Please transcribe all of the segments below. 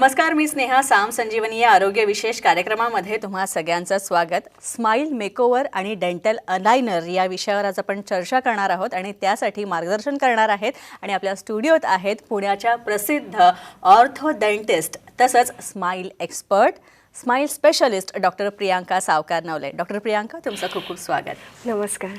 नमस्कार, मी स्नेहा. साम संजीवनी या आरोग्य विशेष कार्यक्रमामध्ये तुम्हा सगळ्यांचं स्वागत. स्माईल मेकओव्हर आणि डेंटल अलाइनर या विषयावर आज आपण चर्चा करणार आहोत आणि त्यासाठी मार्गदर्शन करणार आहेत आणि आपल्या स्टुडिओत आहेत पुण्याच्या प्रसिद्ध ऑर्थोडेंटिस्ट तसंच smile expert, smile specialist doctor Priyanka सावकार नवले. डॉक्टर प्रियांका, तुमचं खूप खूप स्वागत. नमस्कार.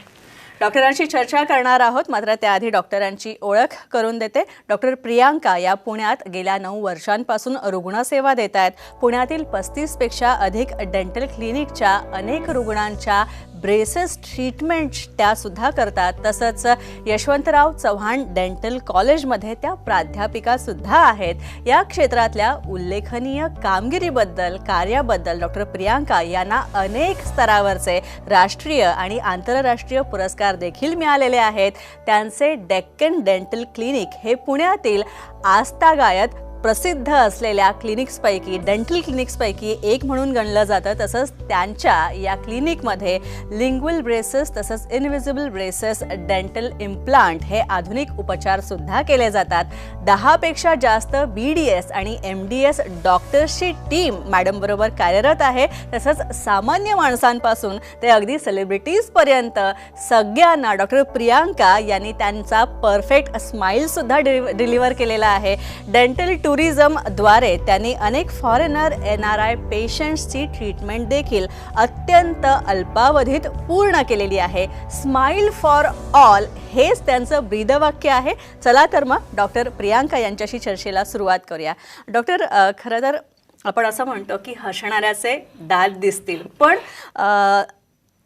डॉक्टरांशी चर्चा करणार आहोत, मात्र त्याआधी डॉक्टरांची ओळख करून देते. डॉक्टर प्रियांका या पुण्यात गेल्या 9 वर्षांपासून रुग्णसेवा देत आहेत. पुण्यातील 35पेक्षा अधिक डेंटल क्लिनिकच्या अनेक रुग्णांच्या ब्रेसेस ट्रीटमेंट त्यासुद्धा करतात. तसंच यशवंतराव चव्हाण डेंटल कॉलेजमध्ये त्या प्राध्यापिकासुद्धा आहेत. या क्षेत्रातल्या उल्लेखनीय कामगिरीबद्दल, कार्याबद्दल डॉक्टर प्रियांका यांना अनेक स्तरावरचे राष्ट्रीय आणि आंतरराष्ट्रीय पुरस्कार देखील मिळालेले आहेत. त्यांचे डेक्कन डेंटल क्लिनिक हे पुण्यातील आस्थागायत प्रसिद्ध असलेल्या क्लिनिक्सपैकी, डेंटल क्लिनिक्सपैकी एक म्हणून गणलं जातं. तसंच त्यांच्या या क्लिनिकमध्ये लिंग्वल ब्रेसेस तसंच इनव्हिजिबल ब्रेसेस, डेंटल इम्प्लांट हे आधुनिक उपचारसुद्धा केले जातात. 10पेक्षा जास्त BDS आणि MDS डॉक्टर्सची टीम मॅडमबरोबर कार्यरत आहे. तसंच सामान्य माणसांपासून ते अगदी सेलिब्रिटीजपर्यंत सगळ्यांना डॉक्टर प्रियांका यांनी त्यांचा परफेक्ट स्माईलसुद्धा डिलिव्हर केलेला आहे. डेंटल टुरिझमद्वारे त्यांनी अनेक फॉरेनर NRI पेशंट्सची ट्रीटमेंट देखील अत्यंत अल्पावधीत पूर्ण केलेली आहे. स्माईल फॉर ऑल हेच त्यांचं ब्रीदवाक्य आहे. चला तर मग डॉक्टर प्रियांका यांच्याशी चर्चेला सुरुवात करूया. डॉक्टर, खरं तर आपण असं म्हणतो की हसणाऱ्याचे दात दिसतील, पण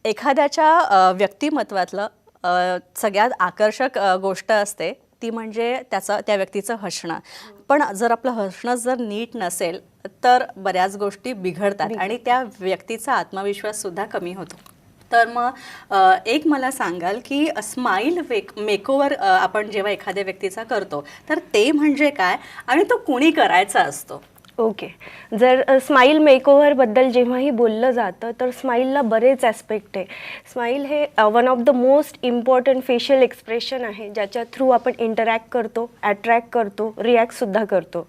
एखाद्याच्या व्यक्तिमत्वातलं सगळ्यात आकर्षक गोष्ट असते ती म्हणजे त्या व्यक्तीचं हसणं. पण जर आपलं हसणं जर नीट नसेल तर बऱ्याच गोष्टी बिघडतात आणि त्या व्यक्तीचा आत्मविश्वाससुद्धा कमी होतो. तर मग एक मला सांगाल की स्माईल मेकओव्हर आपण जेव्हा एखाद्या व्यक्तीचा करतो तर ते म्हणजे काय आणि तो कुणी करायचा असतो? ओके. जर स्माईल मेकओव्हरबद्दल जेव्हाही बोललं जातं तर स्माईलला बरेच ॲस्पेक्ट आहे. स्माईल हे one of the most important facial expression आहे, ज्याच्या थ्रू आपण इंटरॅक्ट करतो, अट्रॅक्ट करतो, रिॲक्टसुद्धा करतो.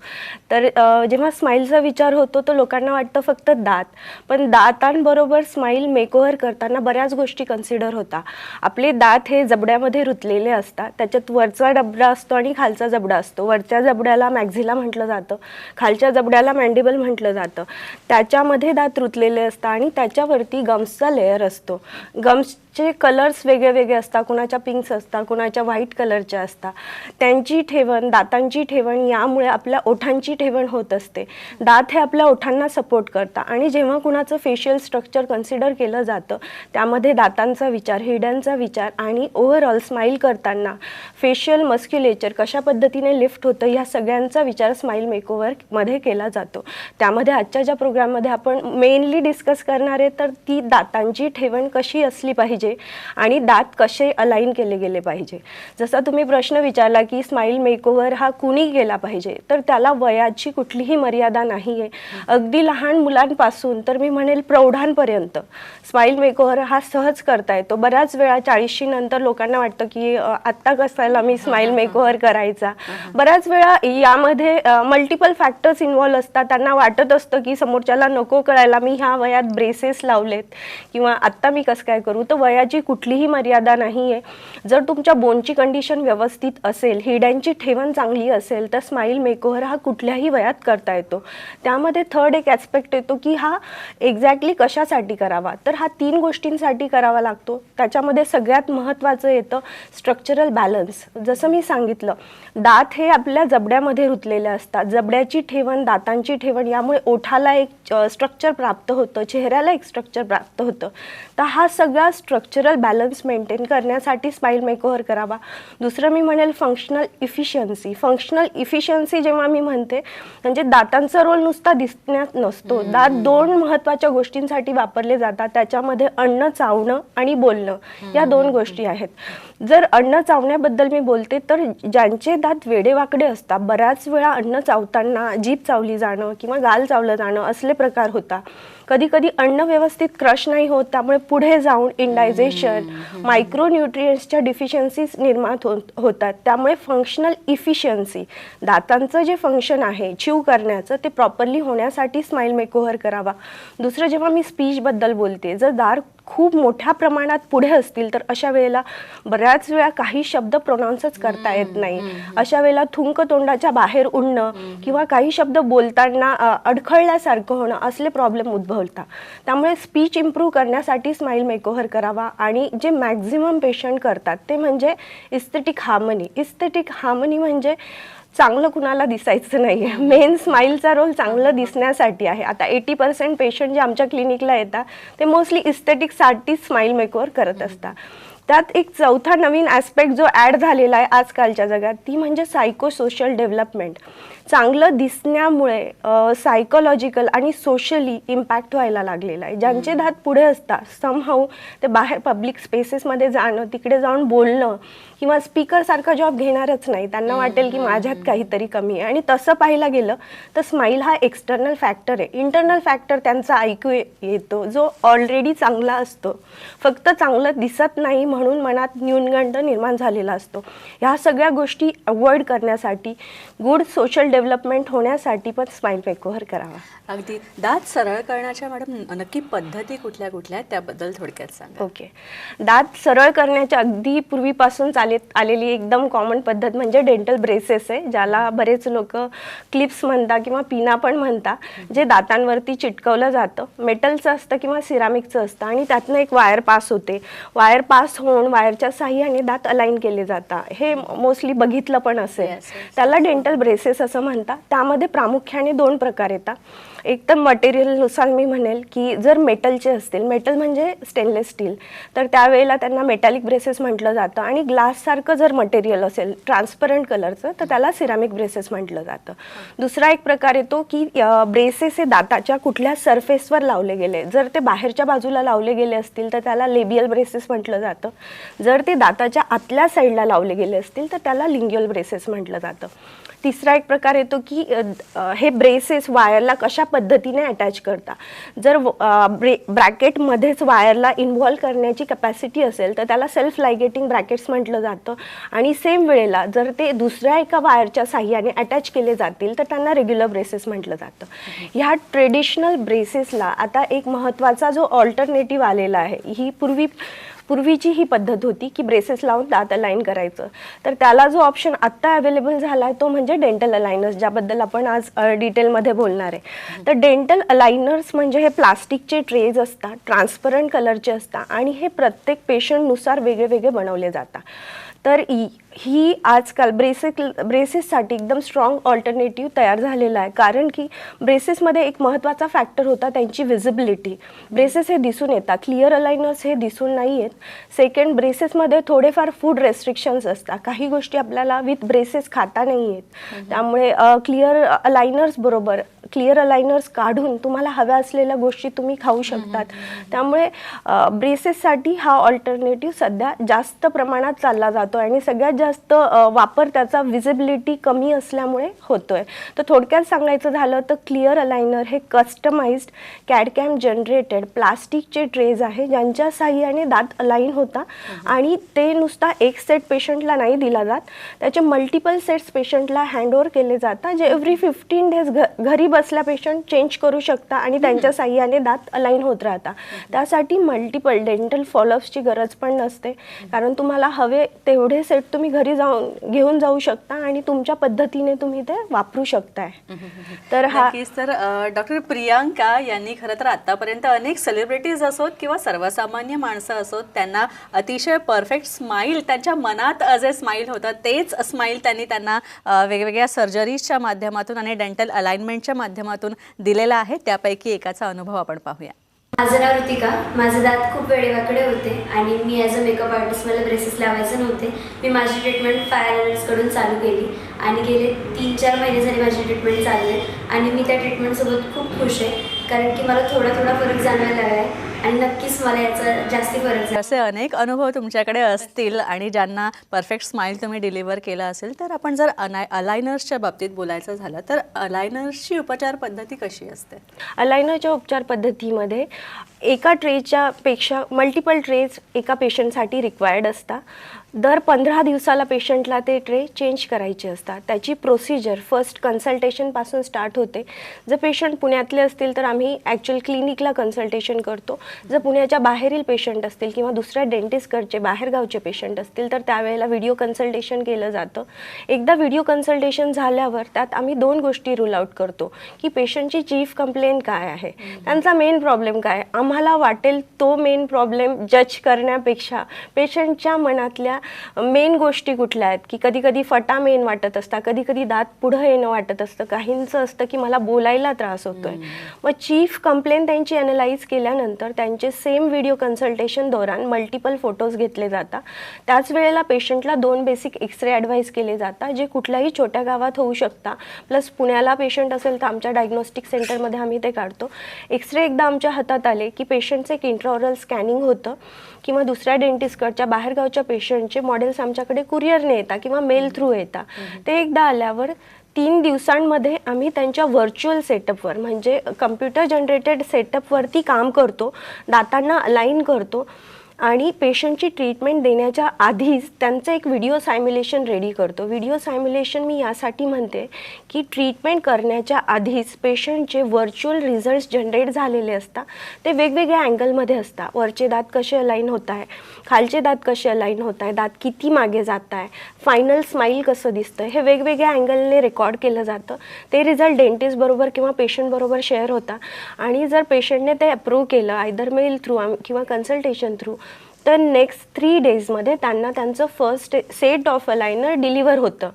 तर जेव्हा स्माईलचा विचार होतो तर लोकांना वाटतं फक्त दात, पण दातांबरोबर स्माईल मेकओव्हर करताना बऱ्याच गोष्टी कन्सिडर होता. आपले दात हे जबड्यामध्ये रुतलेले असतात. त्याच्यात वरचा जबडा असतो आणि खालचा जबडा असतो. वरच्या जबड्याला मॅक्झिला म्हटलं जातं, खालच्या जबड्याला मॅन्डिबल म्हटलं जातं. त्याच्यामध्ये दात रुतलेले असतात आणि त्याच्यावरती गम्सचा लेअर असतो. गम्सचे कलर्स वेगळे वेगळे असतात. कुणाच्या पिंक्स असतात, कुणाच्या व्हाईट कलरच्या असतात. त्यांची ठेवण, दातांची ठेवण यामुळे आपल्या ओठांची ठेवण होत असते. दात हे आपल्या ओठांना सपोर्ट करतात आणि जेव्हा कुणाचं फेशियल स्ट्रक्चर कन्सिडर केलं जातं त्यामध्ये दातांचा विचार, हिड्यांचा विचार आणि ओव्हरऑल स्माईल करताना फेशियल मस्क्युलेचर कशा पद्धतीने लिफ्ट होतं या सगळ्यांचा विचार स्माईल मेकओव्हरमध्ये केला जातो. त्यामध्ये आजच्या ज्या प्रोग्राममध्ये आपण मेनली डिस्कस करणार आहे तर ती दातांची ठेवण कशी असली पाहिजे आणि दात कसे अलाइन केले गेले पाहिजे. जसा तुम्ही प्रश्न विचारला की स्माईल मेकओव्हर हा कुणी केला पाहिजे, तर त्याला वयाची कुठलीही मर्यादा नाही आहे. अगदी लहान मुलांपासून तर मी म्हणेल प्रौढांपर्यंत स्माईल मेकओव्हर हा सहज करता येतो. बऱ्याच वेळा 40शी नंतर लोकांना वाटतं की आत्ता कसायला मी स्माईल मेकओव्हर करायचा. बऱ्याच वेळा यामध्ये मल्टिपल फॅक्टर्स इन्व्हॉल्व असतात. त्यांना वाटत असतं की समोरच्याला नको कळायला मी ह्या वयात ब्रेसेस लावलेत किंवा आत्ता मी कसं काय करू. तर वयाची कुठलीही मर्यादा नाही आहे. जर तुमच्या बोनची कंडिशन व्यवस्थित असेल, हिड्यांची ठेवण चांगली असेल तर स्माईल मेकओव्हर हा कुठल्याही वयात करता येतो. त्यामध्ये थर्ड एक ॲस्पेक्ट येतो की हा एक्झॅक्टली कशासाठी करावा. तर हा 3 गोष्टींसाठी करावा लागतो. त्याच्यामध्ये सगळ्यात महत्त्वाचं येतं स्ट्रक्चरल बॅलन्स. जसं मी सांगितलं, दात हे आपल्या जबड्यामध्ये रुतलेले असतात. जबड्याची ठेवण, दातांची ठेवण यामुळे ओठाला एक स्ट्रक्चर प्राप्त होतं, चेहऱ्याला एक स्ट्रक्चर प्राप्त होतं. तर हा सगळा स्ट्रक्चरल बॅलन्स मेंटेन करण्यासाठी स्माईल मेकओव्हर करावा. दुसरं मी म्हणेल फंक्शनल इफिशियन्सी. फंक्शनल इफिशियन्सी जेव्हा मी म्हणते म्हणजे दातांचा रोल नुसता दिसण्यात नसतो. दात 2 महत्त्वाच्या गोष्टींसाठी वापरले जातात. त्याच्यामध्ये अन्न चावणं आणि बोलणं या 2 गोष्टी आहेत. जर अन्न चावण्याबद्दल मी बोलते तर ज्यांचे दात वेडेवाकडे असतात, बऱ्याच वेळा अन्न चावताना जीभ चावली चावली जाणं किंवा गाल चावलं जाणं असले प्रकार होता. कधी कधी अन्न व्यवस्थित क्रश नाही होत, त्यामुळे पुढे जाऊन इंडायजेशन, मायक्रोन्यूट्रियंट्सच्या डिफिशियन्सीज निर्माण होतात. त्यामुळे फंक्शनल इफिशियन्सी, दातांचं जे फंक्शन आहे च्यू करण्याचं ते प्रॉपरली होण्यासाठी स्माईल मेकओव्हर करावा. दुसरं, जेव्हा मी स्पीचबद्दल बोलते, जर दात खूप मोठ्या प्रमाणात पुढे असतील तर अशा वेळेला बऱ्याच वेळा काही शब्द प्रोनाऊन्सच करता येत नाही. अशा वेळेला थुंक तोंडाच्या बाहेर उडणं किंवा काही शब्द बोलताना अडखळल्यासारखं होणं असले प्रॉब्लेम उद्भवतात. त्यामुळे स्पीच इम्प्रूव्ह करण्यासाठी स्माईल मेकओव्हर करावा. आणि जे मॅक्झिमम पेशंट करतात ते म्हणजे इस्थेटिक हार्मनी. इस्थेटिक हार्मनी म्हणजे चांगलं कुणाला दिसायचं नाही आहे, मेन स्माईलचा रोल चांगलं दिसण्यासाठी आहे. आता 80% पेशंट जे आमच्या क्लिनिकला येतात ते मोस्टली इस्थेटिकसाठी स्माईल मेकओव्हर करत असतात. त्यात एक चौथा नवीन ॲस्पेक्ट जो ॲड झालेला आहे आजकालच्या जगात, ती म्हणजे सायकोसोशल डेव्हलपमेंट. चांगलं दिसण्यामुळे सायकोलॉजिकल आणि सोशली इम्पॅक्ट व्हायला लागलेला आहे. ज्यांचे दात पुढे असतात समहाऊ ते बाहेर पब्लिक स्पेसेसमध्ये जाणं, तिकडे जाऊन बोलणं किंवा स्पीकरसारखा जॉब घेणारच नाही. त्यांना वाटेल की माझ्यात काहीतरी कमी आहे. आणि तसं पाहायला गेलं तर स्माईल हा एक्सटर्नल फॅक्टर आहे. इंटरनल फॅक्टर त्यांचा ऐकू येतो जो ऑलरेडी चांगला असतो, फक्त चांगलं दिसत नाही म्हणून मनात न्यूनगंड निर्माण झालेला असतो. ह्या सगळ्या गोष्टी अवॉइड करण्यासाठी, गुड सोशल डेव्हलपमेंट होण्यासाठी पण स्माईल मेकओव्हर करावा. अगदी. दात सरळ करण्याच्या मॅडम नक्की पद्धती कुठल्या कुठल्या आहेत त्याबद्दल थोडक्यात सांगा. ओके. दात सरळ करण्याच्या अगदी पूर्वीपासून चालत आलेली एकदम कॉमन पद्धत म्हणजे डेंटल ब्रेसेस आहे, ज्याला बरेच लोक क्लिप्स म्हणतात किंवा पिना पण म्हणतात, जे दातांवरती चिटकवलं जातं. मेटलचं असतं किंवा सिरामिकचं असतं आणि त्यातनं एक वायर पास होते. वायर पास होऊन वायरच्या साह्याने दात अलाइन केले जातात. हे मोस्टली बघितलं पण असेल. त्याला डेंटल ब्रेसेस असं म्हणतात. त्यामध्ये प्रामुख्याने 2 प्रकार येतात. एक तर मटेरियलनुसार मी म्हणेल की जर मेटलचे असतील, मेटल म्हणजे स्टेनलेस स्टील, तर त्यावेळेला त्यांना मेटॅलिक ब्रेसेस म्हटलं जातं. आणि ग्लाससारखं जर मटेरियल असेल ट्रान्सपरंट कलरचं तर त्याला सिरामिक ब्रेसेस म्हटलं जातं. दुसरा एक प्रकार येतो की ब्रेसेस हे दाताच्या कुठल्या सरफेसवर लावले गेले. जर ते बाहेरच्या बाजूला लावले गेले असतील तर त्याला लेबियल ब्रेसेस म्हटलं जातं. जर ते दाताच्या आतल्या साईडला लावले गेले असतील तर त्याला लिंग्युअल ब्रेसेस म्हटलं जातं. तिसरा एक प्रकार येतो की हे ब्रेसेस वायरला कशा पद्धतीने अटॅच करता. जर ब्रॅकेटमध्येच वायरला इन्व्हॉल्व करण्याची कॅपॅसिटी असेल तर त्याला सेल्फ लायगेटिंग ब्रॅकेट्स म्हटलं जातं. आणि सेम वेळेला जर ते दुसऱ्या एका वायरच्या साह्याने अटॅच केले जातील तर त्यांना रेग्युलर ब्रेसेस म्हटलं जातं. ह्या ट्रेडिशनल ब्रेसेसला आता एक महत्त्वाचा जो ऑल्टरनेटिव्ह आलेला आहे, ही पूर्वीची ही पद्धत होती की ब्रेसेस लावून दात अलाइन करायचं, तर त्याला जो ऑप्शन आत्ता अवेलेबल झाला आहे तो म्हणजे डेंटल अलाइनर्स, ज्याबद्दल आपण आज डिटेलमध्ये बोलणार आहे. तर डेंटल अलाइनर्स म्हणजे हे प्लास्टिकचे ट्रेज असतात, ट्रान्सपरंट कलरचे असतात आणि हे प्रत्येक पेशंटनुसार वेगळे वेगळे बनवले जातात. तर ही आजकाल ब्रेसेससाठी एकदम स्ट्रॉंग ऑल्टरनेटिव्ह तयार झालेला आहे. कारण की ब्रेसेसमध्ये एक महत्त्वाचा फॅक्टर होता त्यांची व्हिजिबिलिटी. ब्रेसेस हे दिसून येतात, क्लिअर अलाइनर्स हे दिसून नाही येत. सेकंड, ब्रेसेसमध्ये थोडेफार फूड रेस्ट्रिक्शन्स असतात, काही गोष्टी आपल्याला विथ ब्रेसेस खाता नाही येत. त्यामुळे क्लिअर अलाइनर्स काढून तुम्हाला हव्या असलेल्या गोष्टी तुम्ही खाऊ शकतात. त्यामुळे ब्रेसेससाठी हा ऑल्टरनेटिव्ह सध्या जास्त प्रमाणात चालला जातो आणि सगळ्यात जास्त वापर त्याचा व्हिजिबिलिटी कमी असल्यामुळे होतोय. तर थोडक्यात सांगायचं झालं तर क्लिअर अलाइनर हे कस्टमाइज्ड कॅडकॅम जनरेटेड प्लास्टिकचे ट्रेज आहे, ज्यांच्या साह्याने दात अलाइन होता. आणि ते नुसता एक सेट पेशंटला नाही दिला जात, त्याचे मल्टिपल सेट्स पेशंटला हँडओव्हर केले जातात, जे एव्हरी 15 डेज घरी बसल्या पेशंट चेंज करू शकता आणि त्यांच्या साह्याने दात अलाइन होत राहतात. त्यासाठी मल्टिपल डेंटल फॉलोअप्सची गरज पण नसते, कारण तुम्हाला हवे तेवढे सेट तुम्ही घरी घेऊन जाऊ शकता आणि तुमच्या पद्धतीने तुम्ही ते वापरू शकताय. तर डॉक्टर प्रियांका यांनी खरं तर आतापर्यंत अनेक सेलिब्रिटीज असोत किंवा सर्वसामान्य माणसं असोत, त्यांना अतिशय परफेक्ट स्माईल त्यांच्या मनात जे स्माईल होतं तेच स्माईल त्यांना वेगवेगळ्या सर्जरीजच्या माध्यमातून आणि डेंटल अलाइनमेंटच्या माध्यमातून दिलेला आहे. त्यापैकी एकाचा अनुभव आपण पाहूया. माझं नाव ऋतिका. माझे दात खूप वेडेवाकडे होते आणि मी ॲज अ मेकअप आर्टिस्ट मला ब्रेसेस लावायचे नव्हते. मी माझी ट्रीटमेंट 5 कडून चालू केली आणि गेले 3-4 महिने झाले माझी ट्रीटमेंट चालू आहे आणि मी त्या ट्रीटमेंटसोबत खूप खुश आहे, कारण की मला थोडा फरक जाणवायला लागला आहे आणि नक्कीच मला याचा जास्ती फरक झाला. असे अनेक अनुभव तुमच्याकडे असतील आणि ज्यांना परफेक्ट स्माईल तुम्ही डिलिव्हर केला असेल, तर आपण जर अलायनर्सच्या बाबतीत बोलायचं झालं तर अलायनर्सची उपचार पद्धती कशी असते? अलायनरच्या उपचार पद्धतीमध्ये एका ट्रेच्या पेक्षा मल्टिपल ट्रेज एका पेशंटसाठी रिक्वायर्ड असतात. दर 15 दिवसाला पेशंटला ते ट्रे चेंज करायचे असतात. त्याची प्रोसिजर फर्स्ट कन्सल्टेशनपासून स्टार्ट होते. जर पेशंट पुण्यातले असतील तर आम्ही ॲक्च्युअल क्लिनिकला कन्सल्टेशन करतो. जर पुण्याच्या बाहेरील पेशंट असतील किंवा दुसऱ्या डेंटिस्टकडचे बाहेरगावचे पेशंट असतील तर त्यावेळेला व्हिडिओ कन्सल्टेशन केलं जातं. एकदा व्हिडिओ कन्सल्टेशन झाल्यावर त्यात आम्ही 2 गोष्टी रूल आउट करतो की पेशंटची चीफ कंप्लेंट काय आहे, त्यांचा मेन प्रॉब्लेम काय. आम्हाला वाटेल तो मेन प्रॉब्लेम जज करण्यापेक्षा पेशंटच्या मनातल्या मेन गोष्टी कुठल्या आहेत, की कधी कधी फटा मेन वाटत असतात, कधी कधी दात पुढं येणं वाटत असतं, काहींचं असतं की मला बोलायला त्रास होतोय. मग चीफ कंप्लेंट त्यांची ॲनलाइज केल्यानंतर त्यांचे सेम व्हिडिओ कन्सल्टेशन दौरान मल्टिपल फोटोज घेतले जातात. त्याच वेळेला पेशंटला 2 बेसिक एक्सरे ॲडवाईस केले जातात, जे कुठल्याही छोट्या गावात होऊ शकतात. प्लस पुण्याला पेशंट असेल तर आमच्या डायग्नोस्टिक सेंटरमध्ये आम्ही ते काढतो. एक्सरे एकदा आमच्या हातात आले की पेशंटचं एक इंट्राऑरल स्कॅनिंग होतं किंवा दुसऱ्या डेंटिस्टकडच्या बाहेरगावच्या पेशंटचे मॉडेल्स आमच्याकडे कुरिअरने येतात किंवा मेल थ्रू येतात. ते एकदा आल्यावर 3 दिवसांमध्ये आम्ही त्यांच्या व्हर्च्युअल सेटअपवर म्हणजे कम्प्युटर जनरेटेड सेटअपवरती काम करतो, दातांना अलाइन करतो आणि पेशंटची ट्रीटमेंट देण्याच्या आधीच त्यांचं एक व्हिडिओ सायम्युलेशन रेडी करतो. व्हिडिओ सायम्युलेशन मी यासाठी म्हणते की ट्रीटमेंट करण्याच्या आधीच पेशंटचे व्हर्च्युअल रिझल्ट्स जनरेट झालेले असतात. ते वेगवेगळ्या अँगलमध्ये असतात. वरचे दात कसे अलाइन होत आहे, खालचे दात कसे अलाइन होत आहे, दात किती मागे जात आहे, फायनल स्माईल कसं दिसतं, हे वेगवेगळ्या अँगलने रेकॉर्ड केलं जातं. ते रिझल्ट डेंटिस्टबरोबर किंवा पेशंटबरोबर शेअर होता आणि जर पेशंटने ते अप्रूव्ह केलं आयदर मेल थ्रू किंवा कन्सल्टेशन थ्रू तर नेक्स्ट 3 डेजमध्ये त्यांना त्यांचं फर्स्ट सेट ऑफ अलायनर डिलिव्हर होतं.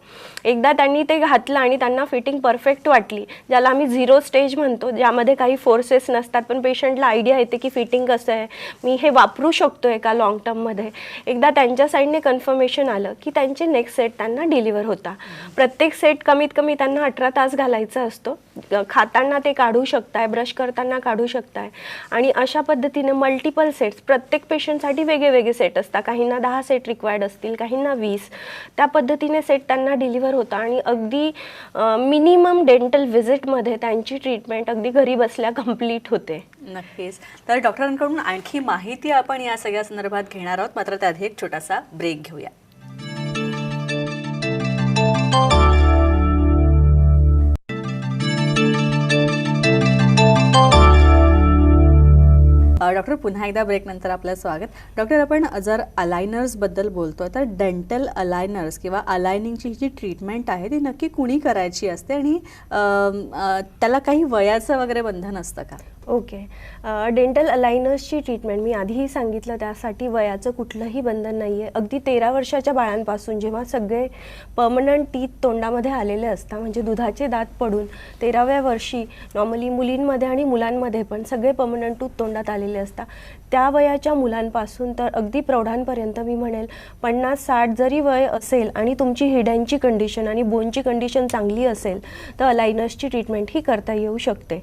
एकदा त्यांनी ते घातलं आणि त्यांना फिटिंग परफेक्ट वाटली, ज्याला आम्ही 0 स्टेज म्हणतो, ज्यामध्ये काही फोर्सेस नसतात पण पेशंटला आयडिया येते की फिटिंग कसं आहे, मी हे वापरू शकतो एका लॉंग टर्ममध्ये. एकदा त्यांच्या साईडने कन्फर्मेशन आलं की त्यांचे नेक्स्ट सेट त्यांना डिलिव्हर होता. प्रत्येक सेट कमीत कमी त्यांना 18 तास घालायचा असतो. खाताना ते काढू शकताय, ब्रश करताना काढू शकताय आणि अशा पद्धतीने मल्टिपल सेट्स प्रत्येक पेशंटसाठी वेगळे सेट असतात. काहींना 10 सेट रिक्वायर्ड असतील, काहींना 20. त्या पद्धतीने सेट त्यांना डिलिव्हर होता आणि अगदी मिनिमम डेंटल व्हिजिटमध्ये त्यांची ट्रीटमेंट अगदी घरी बसल्या कंप्लीट होते. नक्कीच. तर डॉक्टरांकडून आणखी माहिती आपण या सगळ्या संदर्भात घेणार आहोत, मात्र त्याआधी एक छोटासा ब्रेक घेऊया. डॉक्टर, पुन्हा एकदा ब्रेकनंतर आपलं स्वागत. डॉक्टर, आपण जर अलायनर्सबद्दल बोलतोय तर डेंटल अलायनर्स किंवा अलायनिंगची जी ट्रीटमेंट आहे ती नक्की कुणी करायची असते आणि त्याला काही वयाचं वगैरे बंधन असतं का? ओके. डेंटल अलायनर्सची ट्रीटमेंट मी आधीही सांगितलं, त्यासाठी वयाचं कुठलंही बंधन नाही आहे. अगदी 13 वर्षाच्या बाळांपासून जेव्हा सगळे परमनंट टीथ तोंडामध्ये आलेले असतात, म्हणजे दुधाचे दात पडून 13व्या वर्षी नॉर्मली मुलींमध्ये आणि मुलांमध्ये पण सगळे परमनंट टूथ तोंडात आलेले असतात, त्या वयाच्या मुलांपासून तर अगदी प्रौढांपर्यंत मी म्हणेल 50-60 जरी वय असेल आणि तुमची हिड्यांची कंडिशन आणि बोनची कंडिशन चांगली असेल तर अलायनर्सची ट्रीटमेंट ही करता येऊ शकते.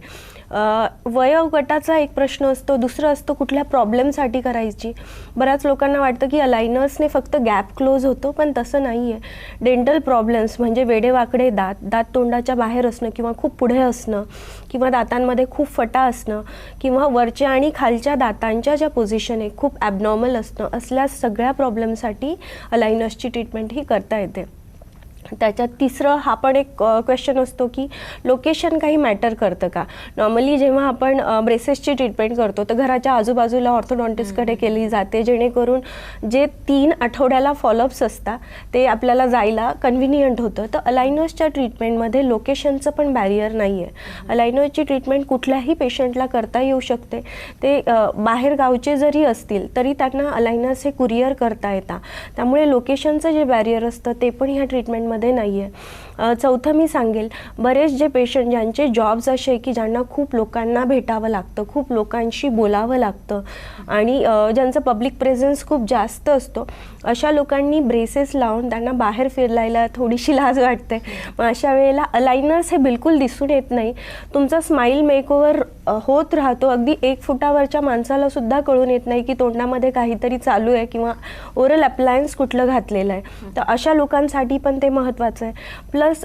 वयोगटाचा एक प्रश्न असतो, दुसरं असतं कुठल्या प्रॉब्लेमसाठी करायची. बऱ्याच लोकांना वाटतं की अलायनर्सने फक्त गॅप क्लोज होतो, पण तसं नाही आहे. डेंटल प्रॉब्लेम्स म्हणजे वेडेवाकडे दात, दात तोंडाच्या बाहेर असणं किंवा खूप पुढे असणं किंवा दातांमध्ये खूप फटा असणं किंवा वरच्या आणि खालच्या दातांच्या ज्या पोझिशन आहे खूप ॲबनॉर्मल असणं, असल्या सगळ्या प्रॉब्लेमसाठी अलायनर्सची ट्रीटमेंट ही करता येते. त्याच्यात तिसरं हा पण एक क्वेश्चन असतो की लोकेशन काही मॅटर करतं का. नॉर्मली जेव्हा आपण ब्रेसेसची ट्रीटमेंट करतो तर घराच्या आजूबाजूला ऑर्थोडॉन्टिस्टकडे केली जाते, जेणेकरून जे 3 आठवड्याला फॉलोअप्स असतात ते आपल्याला जायला कन्व्हिनियंट होतं. तर अलायनर्सच्या ट्रीटमेंटमध्ये लोकेशनचं पण बॅरियर नाही आहे. अलायनर्सची ट्रीटमेंट कुठल्याही पेशंटला करता येऊ शकते. ते बाहेर गावचे जरी असतील तरी त्यांना अलायनर्स हे कुरिअर करता येतात. त्यामुळे लोकेशनचं जे बॅरियर असतं ते पण ह्या ट्रीटमेंटमध्ये नाही आहे. चौथं मी सांगेल, बरेच जे पेशंट ज्यांचे जॉब्स असे की ज्यांना खूप लोकांना भेटावं लागतं, खूप लोकांशी बोलावं लागतं आणि ज्यांचं पब्लिक प्रेझेन्स खूप जास्त असतो, अशा लोकांनी ब्रेसेस लावून त्यांना बाहेर फिरायला थोडीशी लाज वाटते. मग अशा वेळेला अलाइनर्स हे बिलकुल दिसून येत नाही. तुमचा स्माईल मेकओव्हर होत राहतो. अगदी 1 फुटावरच्या माणसाला सुद्धा कळून येत नाही की तोंडामध्ये काहीतरी चालू आहे किंवा ओरल अप्लायन्स कुठलं घातलेलं आहे. तर अशा लोकांसाठी पण ते महत्त्वाचं आहे. प्लस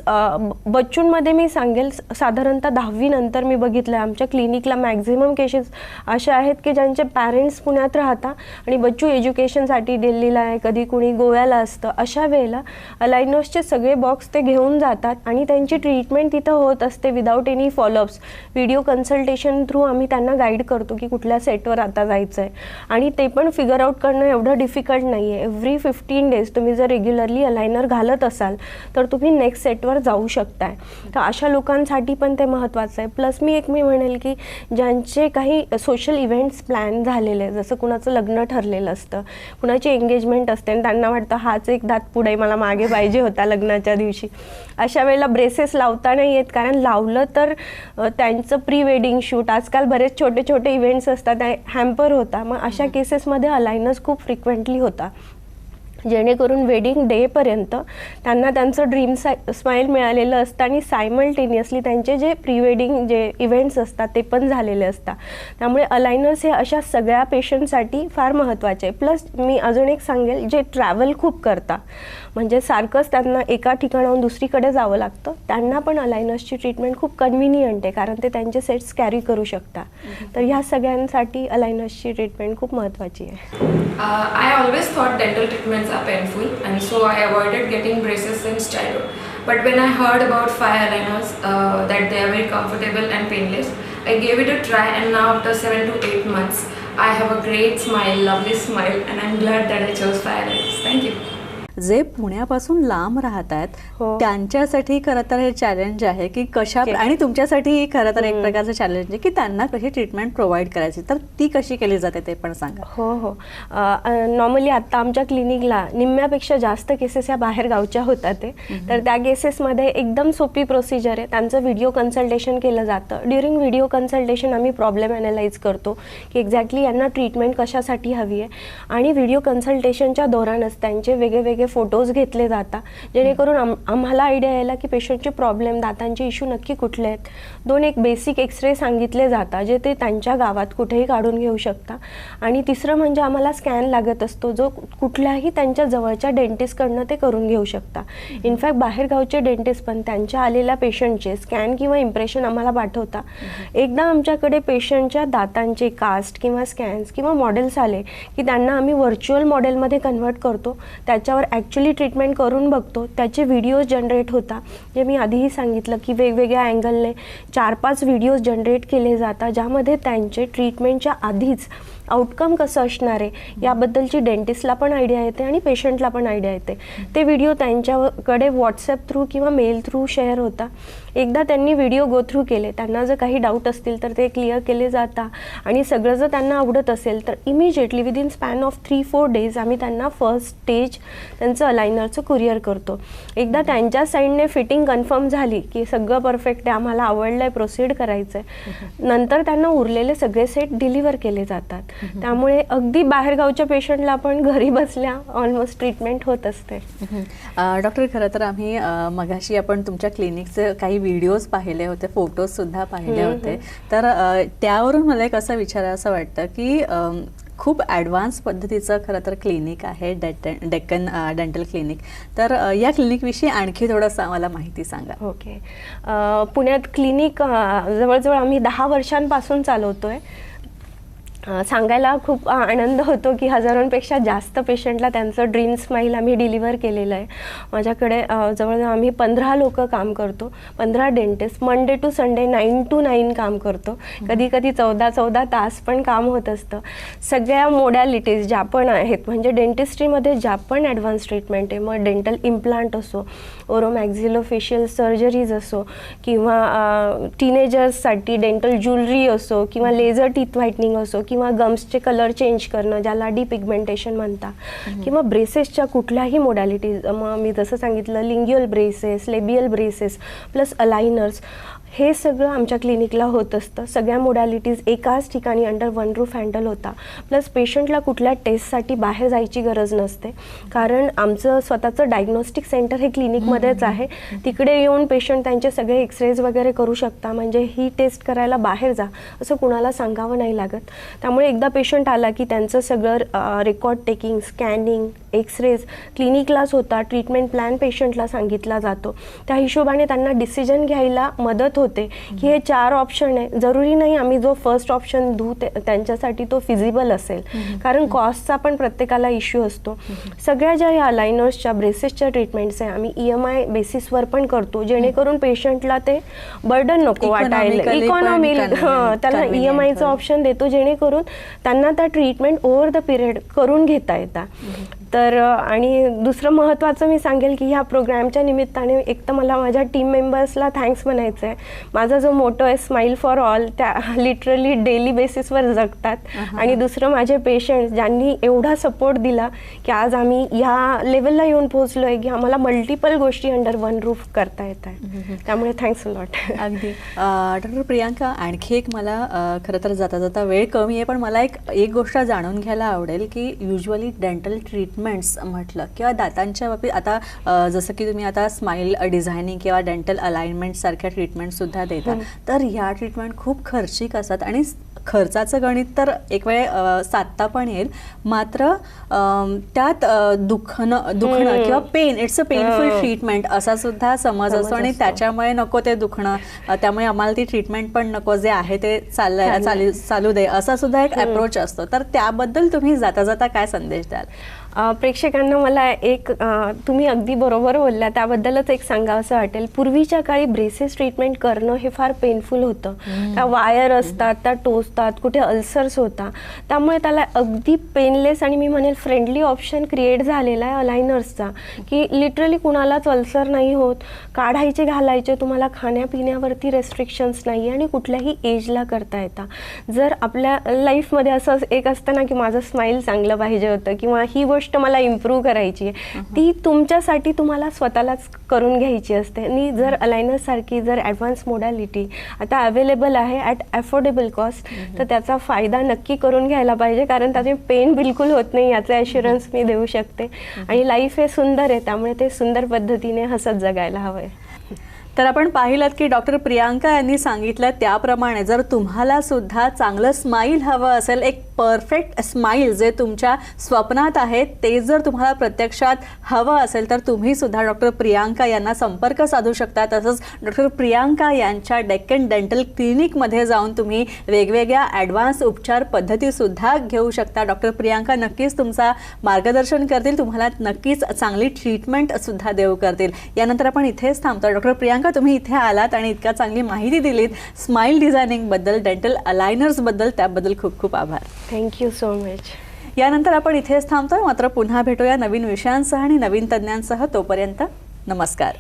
बच्चूंमध्ये मी सांगेल, साधारणतः 10वी नंतर मी बघितलं आहे आमच्या क्लिनिकला मॅक्झिमम केसेस अशा आहेत की ज्यांचे पॅरेंट्स पुण्यात राहतात आणि बच्चू एज्युकेशनसाठी दिल्लीला आहे, कधी कुणी गोव्याला असतं. अशा वेळेला अलाइनर्सचे सगळे बॉक्स ते घेऊन जातात आणि त्यांची ट्रीटमेंट तिथं होत असते without any follow-ups. Video consultation through आम्ही त्यांना गाईड करतो की कुठल्या सेटवर आता जायचं आहे आणि ते पण फिगर आउट करणं एवढं डिफिकल्ट नाही आहे. एव्हरी 15 डेज तुम्ही जर रेग्युलरली अलाइनर घालत असाल तर तुम्ही नेक्स्ट सेटवर जाऊ शकताय. तर अशा लोकांसाठी पण ते महत्त्वाचं आहे. प्लस मी म्हणेल की ज्यांचे काही सोशल इव्हेंट्स प्लॅन झालेले आहे, जसं कुणाचं लग्न ठरलेलं असतं, कुणाची एंगेजमेंट असते आणि त्यांना वाटतं हाच एक दात पुढे मला मागे पाहिजे होता लग्नाच्या दिवशी, अशा वेळेला ब्रेसेस लावता नाही येत. कारण लावलं तर त्यांचं प्री वेडिंग शूट, आजकाल बरेच छोटे छोटे इव्हेंट्स असतात, हॅम्पर होता. मग अशा केसेसमध्ये अलाइनर्स खूप फ्रिक्वेंटली होता, जेणेकरून वेडिंग डेपर्यंत त्यांना त्यांचं ड्रीम स्माईल मिळालेलं असतं आणि सायमल्टेनियसली त्यांचे जे प्री वेडिंग जे इव्हेंट्स असतात ते पण झालेले असतात. त्यामुळे अलाइनर्स हे अशा सगळ्या पेशंटसाठी फार महत्त्वाचे आहे. प्लस मी अजून एक सांगेल, जे ट्रॅव्हल खूप करतात, म्हणजे सारखंच त्यांना एका ठिकाणाहून दुसरीकडे जावं लागतं, त्यांना पण अलाइनर्सची ट्रीटमेंट खूप कन्व्हिनियंट आहे, कारण ते त्यांचे सेट्स कॅरी करू शकतात. तर ह्या सगळ्यांसाठी अलाइनर्सची ट्रीटमेंट खूप महत्त्वाची आहे. I always thought dental treatments are painful, and so I avoided getting braces since childhood. But when I heard about Phi aligners, that they are very comfortable and painless, I gave it a try, and now after 7 to 8 months, I have a great smile, lovely smile, and I'm glad that I chose Phi aligners. Thank you. जे पुण्यापासून लांब राहत आहेत हो. त्यांच्यासाठी खरं तर हे challenge आहे की कशा, आणि तुमच्यासाठी खरं तर एक प्रकारचं चॅलेंज आहे की त्यांना कशी ट्रीटमेंट प्रोव्हाइड करायची, तर ती कशी केली जाते ते पण सांगा. हो. नॉर्मली आत्ता आमच्या क्लिनिकला निम्म्यापेक्षा जास्त केसेस या बाहेर गावच्या होतात ते. तर त्या केसेसमध्ये एकदम सोपी प्रोसिजर आहे. त्यांचं व्हिडिओ कन्सल्टेशन केलं जातं. ड्युरिंग व्हिडिओ कन्सल्टेशन आम्ही प्रॉब्लेम ॲनालाइज करतो की एक्झॅक्टली यांना ट्रीटमेंट कशासाठी हवी आहे, आणि व्हिडिओ कन्सल्टेशनच्या दौरानच त्यांचे वेगळे फोटोज घेतले जातात, जेणेकरून आम्हाला आयडिया यायला की पेशंटचे प्रॉब्लेम, दातांचे इश्यू नक्की कुठले आहेत. 2 एक बेसिक एक्सरे सांगितले जातात, जे ते त्यांच्या गावात कुठेही काढून घेऊ शकता. आणि तिसरं म्हणजे आम्हाला स्कॅन लागत असतो, जो कुठल्याही त्यांच्या जवळच्या डेंटिस्टकडनं ते करून घेऊ शकता. इनफॅक्ट बाहेरगावचे डेंटिस्ट पण त्यांच्या आलेल्या पेशंटचे स्कॅन किंवा इम्प्रेशन आम्हाला पाठवता. एकदा आमच्याकडे पेशंटच्या दातांचे कास्ट किंवा स्कॅन्स किंवा मॉडेल्स आले की त्यांना आम्ही व्हर्च्युअल मॉडेलमध्ये कन्व्हर्ट करतो, त्याच्यावर ॲक्च्युली ट्रीटमेंट करून बघतो. त्याचे व्हिडिओज जनरेट होता, जे मी आधीही सांगितलं की वेगवेगळ्या अँगलने 4-5 व्हिडिओज जनरेट केले जातात, ज्यामध्ये त्यांचे ट्रीटमेंटच्या आधीच आउटकम कसं असणार आहे याबद्दलची डेंटिस्टला पण आयडिया येते आणि पेशंटला पण आयडिया येते. ते व्हिडिओ त्यांच्याकडे व्हॉट्सॲप थ्रू किंवा मेल थ्रू शेअर होता. एकदा त्यांनी व्हिडिओ गो थ्रू केले, त्यांना जर काही डाऊट असतील तर ते क्लिअर केले जातात, आणि सगळं जर त्यांना आवडत असेल तर immediately within span of 3-4 days आम्ही त्यांना फर्स्ट स्टेज त्यांचं अलाइनरचं कुरिअर करतो. एकदा त्यांच्या साईडने फिटिंग कन्फर्म झाली की सगळं परफेक्ट आहे, आम्हाला आवडलं आहे, प्रोसीड करायचं आहे, नंतर त्यांना उरलेले सगळे सेट डिलिव्हर केले जातात. त्यामुळे अगदी बाहेरगावच्या पेशंटला पण घरी बसल्या ऑलमोस्ट ट्रीटमेंट होत असते. डॉक्टर, खरं तर आम्ही मगाशी आपण तुमच्या क्लिनिकचे काही व्हिडिओज पाहिले होते, फोटोज सुद्धा पाहिले होते, तर त्यावरून मला एक असं विचारायचं वाटतं की खूप ॲडव्हान्स पद्धतीचं खरं तर क्लिनिक आहे डेक्कन डेंटल क्लिनिक, तर या क्लिनिकविषयी आणखी थोडंसं आम्हाला माहिती सांगा. ओके. पुण्यात क्लिनिक जवळजवळ आम्ही 10 वर्षांपासून चालवतो आहे. सांगायला खूप आनंद होतो की हजारोंपेक्षा जास्त पेशंटला त्यांचं ड्रीम स्माईल आम्ही डिलिव्हर केलेलं आहे. माझ्याकडे जवळजवळ आम्ही 15 लोक काम करतो, 15 dentist, Monday to Sunday 9 to 9 काम करतो. कधी कधी 14 तास पण काम होत असतं. सगळ्या मोडॅलिटीज ज्या पण आहेत, म्हणजे डेंटिस्ट्रीमध्ये ज्या पण ॲडव्हान्स ट्रीटमेंट आहे, मग डेंटल इम्प्लांट असो, ओरोमॅक्झिलोफेशियल सर्जरीज असो, किंवा टीनेजर्ससाठी डेंटल ज्वेलरी असो, किंवा लेझर टीथ व्हाईटनिंग असो, किंवा गम्सचे कलर चेंज करणं ज्याला डिपिगमेंटेशन म्हणता, किंवा ब्रेसेसच्या कुठल्याही मोडॅलिटीज, मग मी जसं सांगितलं lingual braces, labial braces plus aligners, हे सगळं आमच्या क्लिनिकला होत असतं. सगळ्या मोडॅलिटीज एकाच ठिकाणी अंडर वन रूफ हँडल होता. प्लस पेशंटला कुठल्या टेस्टसाठी बाहेर जायची गरज नसते, कारण आमचं स्वतःचं डायग्नोस्टिक सेंटर हे क्लिनिकमध्येच आहे. तिकडे येऊन पेशंट त्यांचे सगळे एक्सरेज वगैरे करू शकता. म्हणजे ही टेस्ट करायला बाहेर जा असं कुणाला सांगावं नाही लागत. त्यामुळे एकदा पेशंट आला की त्यांचं सगळं रेकॉर्ड टेकिंग, स्कॅनिंग, एक्सरेज क्लिनिकलाच होता. ट्रीटमेंट प्लॅन पेशंटला सांगितला जातो. त्या हिशोबाने त्यांना डिसिजन घ्यायला मदत होते की हे 4 ऑप्शन आहे, जरुरी नाही आम्ही जो फर्स्ट ऑप्शन देऊ त्यांच्यासाठी तो फिजिबल असेल, कारण कॉस्टचा पण प्रत्येकाला इश्यू असतो. सगळ्या ज्या या अलाइनर्सच्या ब्रेसेसच्या ट्रीटमेंट्स आहे आम्ही EMI बेसिसवर पण करतो, जेणेकरून पेशंटला ते बर्डन नको वाटायला. इकॉनॉमी त्याला EMIचं ऑप्शन देतो, जेणेकरून त्यांना त्या ट्रीटमेंट ओव्हर द पिरियड करून घेता येतात. तर आणि दुसरं महत्त्वाचं मी सांगेल की ह्या प्रोग्रॅमच्या निमित्ताने एक तर मला माझ्या टीम मेंबर्सला थँक्स म्हणायचं आहे. माझा जो मोटो आहे स्माईल फॉर ऑल, त्या लिटरली डेली बेसिसवर जगतात. आणि दुसरं माझे पेशंट्स ज्यांनी एवढा सपोर्ट दिला की आज आम्ही ह्या लेवलला येऊन पोहोचलो आहे की आम्हाला मल्टिपल गोष्टी अंडर वन रूफ करता येत आहे. त्यामुळे थँक्स अ लॉट. अगदी. डॉक्टर प्रियांका, आणखी एक मला खरं तर जाता जाता वेळ कमी आहे, पण मला एक गोष्ट जाणून घ्यायला आवडेल की युजली डेंटल ट्रीटमेंट्स म्हटलं किंवा दातांच्या बाबतीत आता जसं की तुम्ही आता स्माईल डिझायनिंग किंवा डेंटल अलाइनमेंट सारख्या ट्रीटमेंट्सुद्धा देतात, तर ह्या ट्रीटमेंट खूप खर्चिक असतात आणि खर्चाचं गणित तर एक वेळ साधता पण येईल, मात्र त्यात दुखणं किंवा pain, it's a painful treatment असा सुद्धा समज असतो आणि त्याच्यामुळे नको ते दुखणं, त्यामुळे आम्हाला ती ट्रीटमेंट पण नको, जे आहे ते चालू दे असा सुद्धा एक अप्रोच असतो. तर त्याबद्दल तुम्ही जाता जाता काय संदेश द्याल? प्रेक्षकांना मला एक तुम्ही अगदी बरोबर बोलला, त्याबद्दलच एक सांगावंसं वाटेल. पूर्वीच्या काळी ब्रेसेस ट्रीटमेंट करणं हे फार पेनफुल होतं. त्या वायर असतात, त्या टोचतात, कुठे अल्सर्स होता, त्यामुळे त्याला अगदी पेनलेस आणि मी म्हणेल फ्रेंडली ऑप्शन क्रिएट झालेला आहे अलाइनर्सचा, की लिटरली कुणालाच अल्सर नाही होत, काढायचे घालायचे, तुम्हाला खाण्यापिण्यावरती रेस्ट्रिक्शन्स नाही आणि कुठल्याही एजला करता येतात. जर आपल्या लाईफमध्ये असं एक असतं ना की माझं स्माईल चांगलं पाहिजे होतं किंवा ही गोष्ट मला इम्प्रूव्ह करायची आहे, ती तुमच्यासाठी तुम्हाला स्वतःलाच करून घ्यायची असते. आणि जर अलाइनर सारखी जर ॲडव्हान्स मोडॅलिटी आता अवेलेबल आहे ॲट अफोर्डेबल कॉस्ट, तर त्याचा फायदा नक्की करून घ्यायला पाहिजे, कारण त्याचे पेन बिलकुल होत नाही याचे ॲश्युरन्स मी देऊ शकते. आणि लाईफ हे सुंदर आहे, त्यामुळे ते सुंदर पद्धतीने हसत जगायला हवं आहे. तर आपण पाहिलं की डॉक्टर प्रियांका यांनी सांगितलं त्याप्रमाणे जर तुम्हाला सुद्धा चांगलं स्माईल हवं असेल, एक परफेक्ट स्माईल जे तुमच्या स्वप्नात आहे ते जर तुम्हाला प्रत्यक्षात हवं असेल, तर तुम्ही सुद्धा डॉक्टर प्रियांका यांना संपर्क साधू शकता. तसंच डॉक्टर प्रियांका यांच्या डेक्कन डेंटल क्लिनिकमध्ये जाऊन तुम्ही वेगवेगळ्या ॲडव्हान्स उपचार पद्धतीसुद्धा घेऊ शकता. डॉक्टर प्रियांका नक्कीच तुमचा मार्गदर्शन करतील, तुम्हाला नक्कीच चांगली ट्रीटमेंटसुद्धा देऊ करतील. यानंतर आपण इथेच थांबतो. डॉक्टर प्रियांका, तुम्ही इथे आलात आणि इतका चांगली माहिती दिलीत स्माईल डिझायनिंगबद्दल, डेंटल अलाइनर्सबद्दल, त्याबद्दल खूप खूप आभार. Thank you so much. यानंतर आपण इथेच थांबतोय, मात्र पुन्हा भेटूया नवीन विषयांसह आणि नवीन तज्ज्ञांसह. तोपर्यंत नमस्कार.